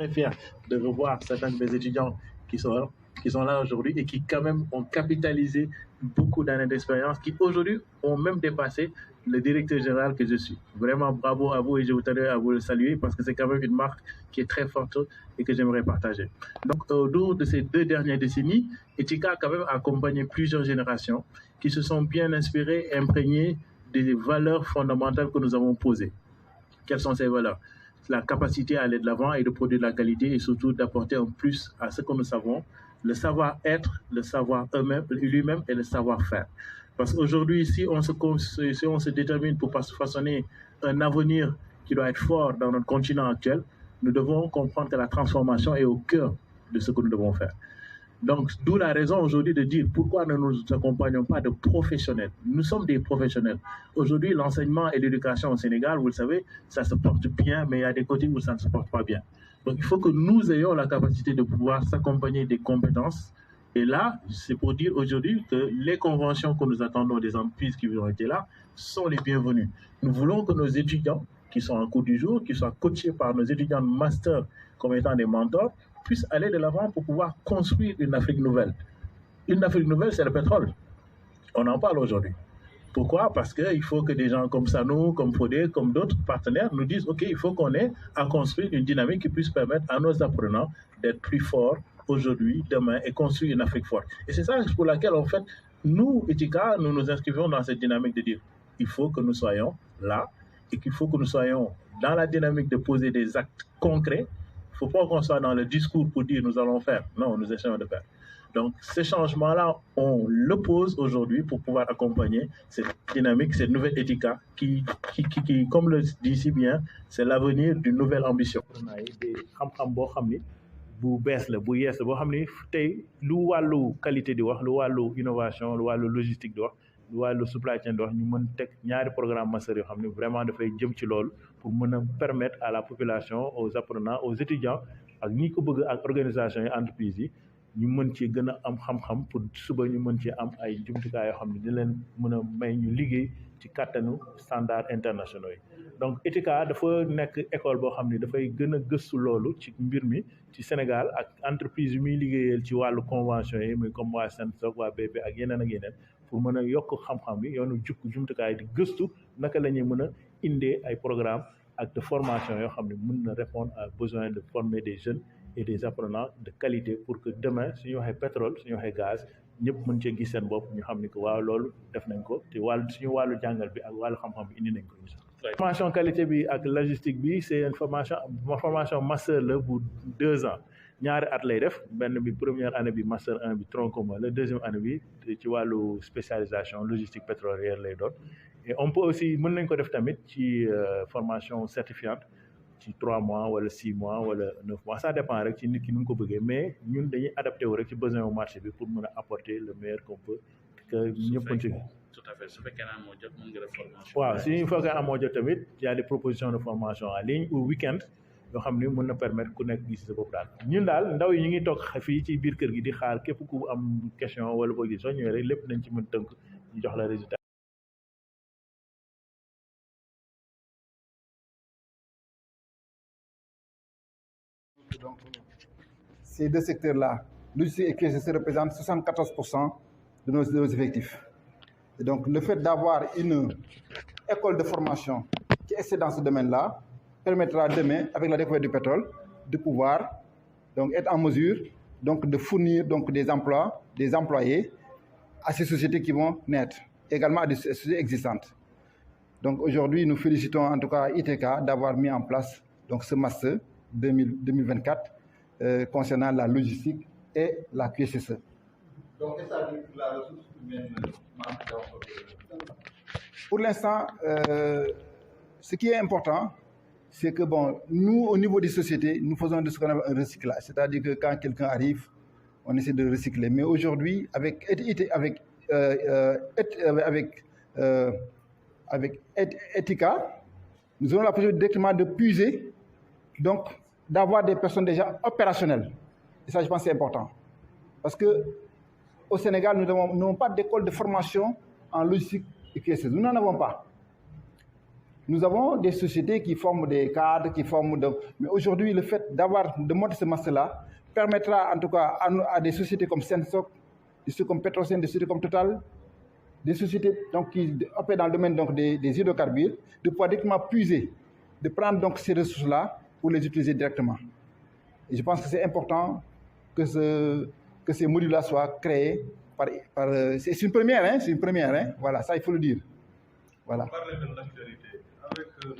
très fier de revoir certains des étudiants qui sont là aujourd'hui et qui quand même ont capitalisé beaucoup d'années d'expérience, qui aujourd'hui ont même dépassé le directeur général que je suis. Vraiment bravo à vous et je vous tenais à vous le saluer parce que c'est quand même une marque qui est très forte et que j'aimerais partager. Donc au cours de ces 2 dernières décennies, Etika a quand même accompagné plusieurs générations qui se sont bien inspirées et imprégnées des valeurs fondamentales que nous avons posées. Quelles sont ces valeurs? La capacité à aller de l'avant et de produire de la qualité et surtout d'apporter un plus à ce que nous savons, le savoir-être, le savoir lui-même et le savoir-faire. Parce qu'aujourd'hui, si on se détermine pour façonner un avenir qui doit être fort dans notre continent actuel, nous devons comprendre que la transformation est au cœur de ce que nous devons faire. Donc, d'où la raison aujourd'hui de dire pourquoi ne nous accompagnons pas de professionnels. Nous sommes des professionnels. Aujourd'hui, l'enseignement et l'éducation au Sénégal, vous le savez, ça se porte bien, mais il y a des côtés où ça ne se porte pas bien. Donc, il faut que nous ayons la capacité de pouvoir s'accompagner des compétences. Et là, c'est pour dire aujourd'hui que les conventions que nous attendons des entreprises qui ont été là sont les bienvenues. Nous voulons que nos étudiants, qui sont en cours du jour, qui soient coachés par nos étudiants de master comme étant des mentors, puissent aller de l'avant pour pouvoir construire une Afrique nouvelle. Une Afrique nouvelle, c'est le pétrole. On en parle aujourd'hui. Pourquoi? Parce qu'il faut que des gens comme Sanou, comme Fodé, comme d'autres partenaires nous disent, OK, il faut qu'on ait à construire une dynamique qui puisse permettre à nos apprenants d'être plus forts aujourd'hui, demain, et construire une Afrique forte. Et c'est ça pour laquelle, en fait, nous, Etika, nous nous inscrivons dans cette dynamique de dire, il faut que nous soyons là et qu'il faut que nous soyons dans la dynamique de poser des actes concrets. Il ne faut pas qu'on soit dans le discours pour dire nous allons faire. Non, nous essayons de faire. Donc, ces changements-là, on le pose aujourd'hui pour pouvoir accompagner cette dynamique, cette nouvelle éthique qui, comme le dit si bien, c'est l'avenir d'une nouvelle ambition. bu bees la bu yees la boo xam ni tey lu wàllu qualité di wax lu wàllu innovation lu wàllu logistique di wax lu wàllu supply chain di wax ñu mën teg ñaari programme master yoo xam ni vraiment dafay jëm ci loolu pour mën a permettre à la population aux apprenants aux étudiants ak ñi ko bëgg ak organisation yi entreprise yi ñu mën ci gën a am xam-xam pour suba ñu mën ci am ay jumtukaay yoo xam ne di leen mën a may ñu liggéey ci kàttanu standard internationaux yi donc Etika dafa nekk école boo xam ne dafay gën a gëstu loolu ci mbir mi ci Sénégal ak entreprise yu muy liggéeyal ci wàllu convention yi muy comme waa Sensoc waa BP ak yeneen pour mën a yokk xam-xam bi yoonu jumtukaay di gëstu naka la ñuy mën a indee ay programme ak de formation yoo xam ne mën na répondre à besoin de former des jeunes et des apprenants de qualité pour que demain suñu waxee pétrole suñu waxee gaz ñëpp mën cee gis seen bopp ñu xam ni que waaw loolu def nañ ko te suñu wàllu jàngal bi ak wàllu xam-xam bi indi nañ ko formation qualité bi ak logistique bi c'est une formation master la bu 2 ans ñaari at lay def benn bi première année bi master 1 bi tronc commun la deuxième année bi ci wàllu spécialisation logistique pétrolière lay doon et on peut aussi mën nañ ko def tamit ci formation certifiante ci 3 mois wala 6 mois wala 9 mois ça dépend rek ci nit ki nu mu ko bëggee mais ñun dañuy adapté wu rek ci besoin au marché bi pour mën a apporter le meilleur qu'on peut que ñëpp ci tout à fait su fekkee naa moo jot mën nga def formation waaw si ñu fekkee amoo jot tamit y a des propositions de formation en ligne ou week-end yoo xam ni mën na permettre ku nekk gis sa bopp daal ñun daal ndaw yi ñu ngi toog fii ci biir kër gi di xaar képp ku am question wala boo gis soo ñëwee rek lépp nañ ci mën tënk ñu jox la résultat. Donc, ces deux secteurs-là, logistique et QSS représentent 74% de nos effectifs. Et donc, le fait d'avoir une école de formation qui est dans ce domaine-là permettra demain, avec la découverte du pétrole, de pouvoir donc, être en mesure donc, de fournir donc, des emplois, des employés à ces sociétés qui vont naître, également à des sociétés existantes. Donc aujourd'hui, nous félicitons en tout cas ITK d'avoir mis en place donc, ce master 2024 concernant la logistique et la QSSE. Donc, qu'est-ce que ça veut dire pour la ressource humaine? Pour l'instant, ce qui est important, c'est que bon, nous, au niveau des sociétés, nous faisons de ce qu'on appelle un recyclage. C'est-à-dire que quand quelqu'un arrive, on essaie de recycler. Mais aujourd'hui, avec Etika, nous avons la possibilité directement de puiser, donc d'avoir des personnes déjà opérationnelles. Et ça, je pense que c'est important. Parce qu'au Sénégal, nous n'avons pas d'école de formation en logistique et QSS. Nous n'en avons pas. Nous avons des sociétés qui forment des cadres, mais aujourd'hui, le fait de monter ce master-là permettra en tout cas à des sociétés comme Sensoc, des sociétés comme Petrosen, des sociétés comme Total, des sociétés donc, qui opèrent dans le domaine donc, des hydrocarbures, de pouvoir directement puiser, de prendre donc ces ressources-là pour les utiliser directement. Et je pense que c'est important que ces modules-là soient créés. C'est une première, hein, voilà, ça il faut le dire. Voilà. Parler de l'actualité avec le